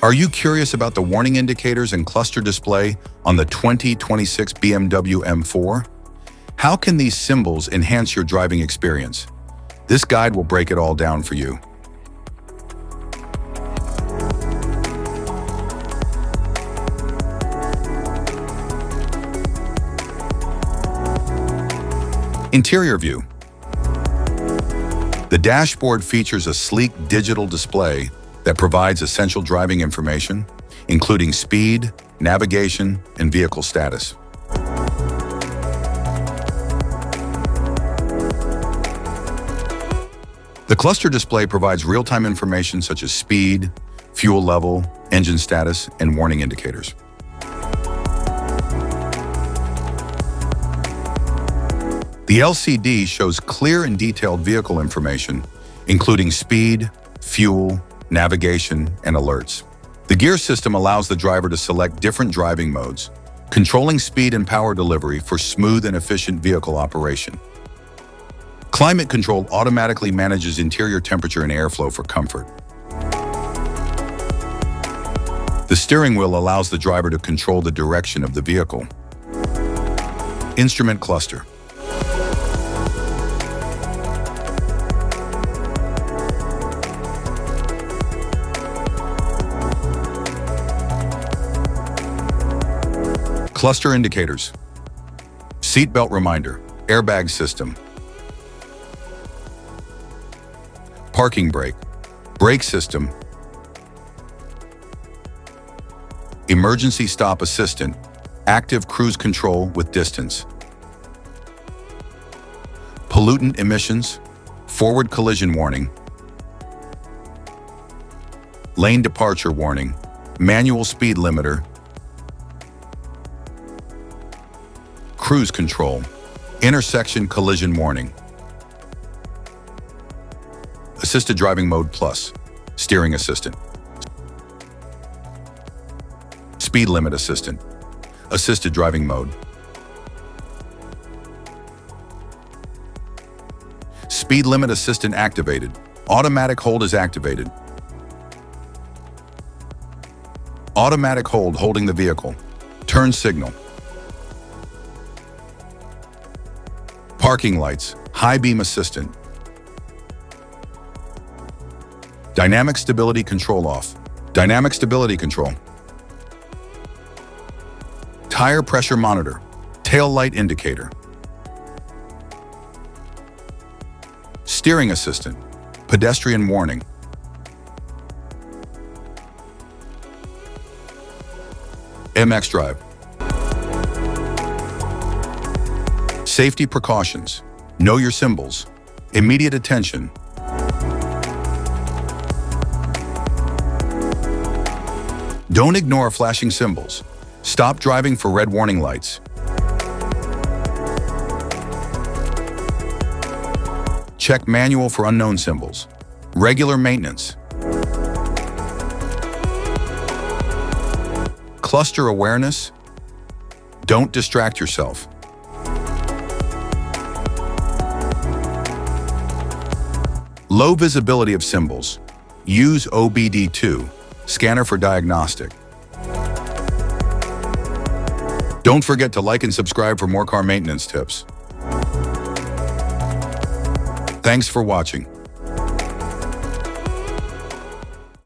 Are you curious about the warning indicators and cluster display on the 2026 BMW M4? How can these symbols enhance your driving experience? This guide will break it all down for you. Interior view. The dashboard features a sleek digital display that provides essential driving information, including speed, navigation, and vehicle status. The cluster display provides real-time information such as speed, fuel level, engine status, and warning indicators. The LCD shows clear and detailed vehicle information, including speed, fuel, navigation, and alerts. The gear system allows the driver to select different driving modes, controlling speed and power delivery for smooth and efficient vehicle operation. Climate control automatically manages interior temperature and airflow for comfort. The steering wheel allows the driver to control the direction of the vehicle. Instrument cluster. Cluster indicators. Seatbelt reminder, airbag system. Parking brake, brake system. Emergency stop assistant, active cruise control with distance. Pollutant emissions, forward collision warning. Lane departure warning, manual speed limiter. Cruise control, intersection collision warning. Assisted driving mode plus, steering assistant. Speed limit assistant, assisted driving mode. Speed limit assistant activated, automatic hold is activated. Automatic hold holding the vehicle, turn signal. Parking lights, high beam assistant. Dynamic stability control off. Dynamic stability control. Tire pressure monitor. Tail light indicator. Steering assistant. Pedestrian warning. MX drive. Safety precautions. Know your symbols. Immediate attention. Don't ignore flashing symbols. Stop driving for red warning lights. Check manual for unknown symbols. Regular maintenance. Cluster awareness. Don't distract yourself. Low visibility of symbols. Use OBD2, scanner for diagnostic. Don't forget to like and subscribe for more car maintenance tips. Thanks for watching.